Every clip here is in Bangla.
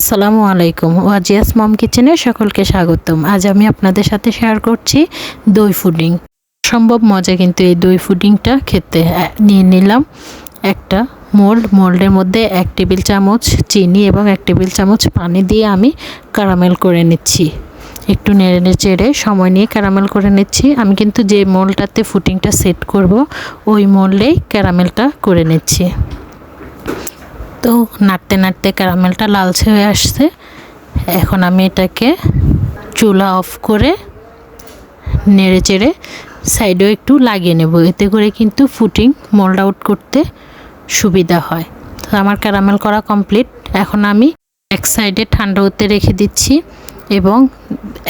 আসসালামু আলাইকুম, ওয়াজিয়াস মম কিচেনে সকলকে স্বাগতম। আজ আমি আপনাদের সাথে শেয়ার করছি দই পুডিং। সম্ভব মজা কিন্তু এই দই পুডিংটা খেতে। নিয়ে নিলাম একটা মোল্ডের মধ্যে 1 টেবিল চামচ চিনি এবং 1 টেবিল চামচ পানি দিয়ে আমি ক্যারামেল করে নিচ্ছি। একটু নেড়ে চেড়ে সময় নিয়ে ক্যারামেল করে নিচ্ছি। আমি কিন্তু যে মোল্ডটাতে পুডিংটা সেট করব ওই মোল্ডেই ক্যারামেলটা করে নিচ্ছি। তো নাড়তে নাড়তে ক্যারামেলটা লালচে হয়ে আসছে। এখন আমি এটাকে চুলা অফ করে নেড়ে চেড়ে সাইডেও একটু লাগিয়ে নেব, এতে করে কিন্তু পুডিং মোল্ড আউট করতে সুবিধা হয়। তো আমার ক্যারামেল করা কমপ্লিট। এখন আমি এক সাইডে ঠান্ডা হতে রেখে দিচ্ছি এবং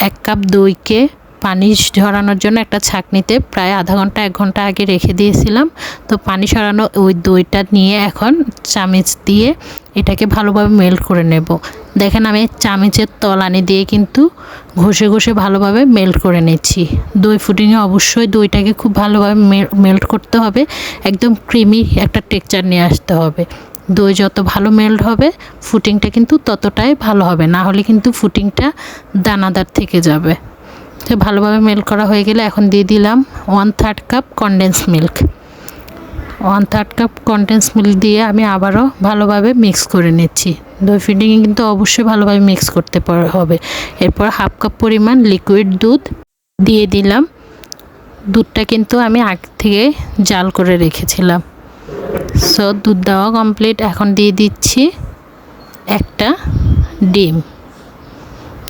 1 কাপ দইকে পানি ঝরানোর জন্য একটা ছাঁকনিতে প্রায় আধা ঘন্টা 1 ঘন্টা আগে রেখে দিয়েছিলাম। তো পানি ঝরানো ওই দইটা নিয়ে এখন চামচ দিয়ে এটাকে ভালোভাবে মেল্ট করে নেব। দেখেন আমি চামচের তলানি দিয়ে কিন্তু ঘষে ঘষে ভালোভাবে মেল্ট করে নিচ্ছি। দই পুডিংয়ে অবশ্যই দইটাকে খুব ভালোভাবে মেল্ট করতে হবে, একদম ক্রিমি একটা টেক্সচার নিয়ে আসতে হবে। দই যত ভালো মেল্ট হবে পুডিংটা কিন্তু ততটাই ভালো হবে, না হলে কিন্তু পুডিংটা দানাদার থেকে যাবে। তো ভালোভাবে মেল্ট করা হয়ে গেলে এখন দিয়ে দিলাম 1/3 cup condense milk. 1/3 cup condense milk দিয়ে আমি আবারও ভালোভাবে মিক্স করে নিচ্ছি। দই পুডিংয়ে কিন্তু অবশ্যই ভালোভাবে মিক্স করতে হবে। এরপর 1/2 কাপ পরিমাণ লিকুইড দুধ দিয়ে দিলাম। দুধটা কিন্তু আমি আগে থেকে জাল করে রেখেছিলাম। সো দুধ দেওয়া কমপ্লিট। এখন দিয়ে দিচ্ছি একটা ডিম।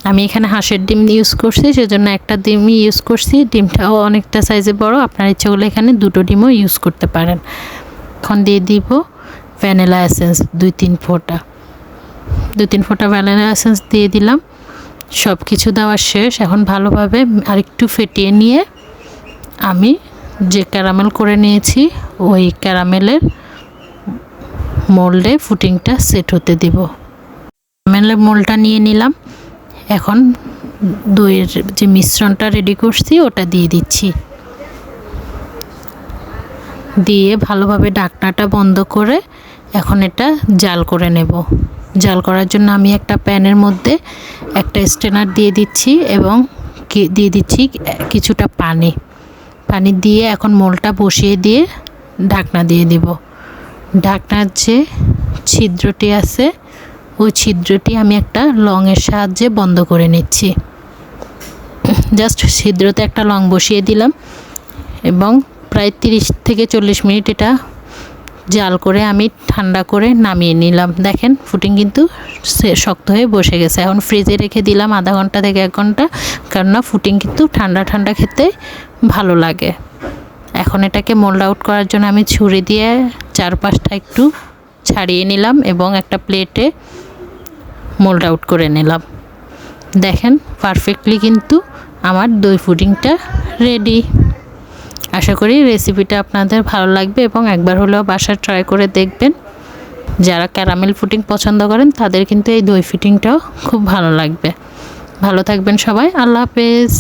আমি এখানে হাঁসের ডিম ইউজ করছি, সেজন্য একটা ডিমই ইউজ করছি। ডিমটাও অনেকটা সাইজে বড়, আপনার ইচ্ছে করলে এখানে 2টো ডিমও ইউজ করতে পারেন। এখন দিয়ে দিব ভ্যানিলা এসেন্স 2-3 ফোঁটা ভ্যানিলা এসেন্স দিয়ে দিলাম। সব কিছু দেওয়া শেষ। এখন ভালোভাবে আরেকটু ফেটিয়ে নিয়ে আমি যে ক্যারামেল করে নিয়েছি ওই ক্যারামেলের মোল্ডে পুডিংটা সেট হতে দিব। ক্যারামেলের মোল্ডটা নিয়ে নিলাম। এখন দইয়ের যে মিশ্রণটা রেডি করছি ওটা দিয়ে দিচ্ছি। দিয়ে ভালোভাবে ঢাকনাটা বন্ধ করে এখন এটা জাল করে নেব। জাল করার জন্য আমি একটা প্যানের মধ্যে একটা স্ট্রেনার দিয়ে দিচ্ছি এবং দিয়ে দিচ্ছি কিছুটা পানি দিয়ে এখন মোলটা বসিয়ে দিয়ে ঢাকনা দিয়ে দিব। ঢাকনার যে ছিদ্রটি আছে ওই ছিদ্রটি আমি একটা লংয়ের সাহায্যে বন্ধ করে নিচ্ছি। জাস্ট ছিদ্রতে একটা লং বসিয়ে দিলাম এবং প্রায় 30 থেকে 40 মিনিট এটা জাল করে আমি ঠান্ডা করে নামিয়ে নিলাম। দেখেন পুডিং কিন্তু শক্ত হয়ে বসে গেছে। এখন ফ্রিজে রেখে দিলাম আধা ঘন্টা থেকে 1 ঘন্টা, কেননা পুডিং কিন্তু ঠান্ডা ঠান্ডা খেতে ভালো লাগে। এখন এটাকে মোল্ড আউট করার জন্য আমি ছুরি দিয়ে চারপাশটা একটু ছাড়িয়ে নিলাম এবং একটা প্লেটে মোল্ড আউট করে নিলাম। দেখেন পারফেক্টলি কিন্তু আমার দই পুডিংটা রেডি। আশা করি রেসিপিটা আপনাদের ভালো লাগবে এবং একবার হলেও বাসায় ট্রাই করে দেখবেন। যারা ক্যারামেল পুডিং পছন্দ করেন তাদের কিন্তু এই দই পুডিংটাও খুব ভালো লাগবে। ভালো থাকবেন সবাই, আল্লাহ হাফেজ।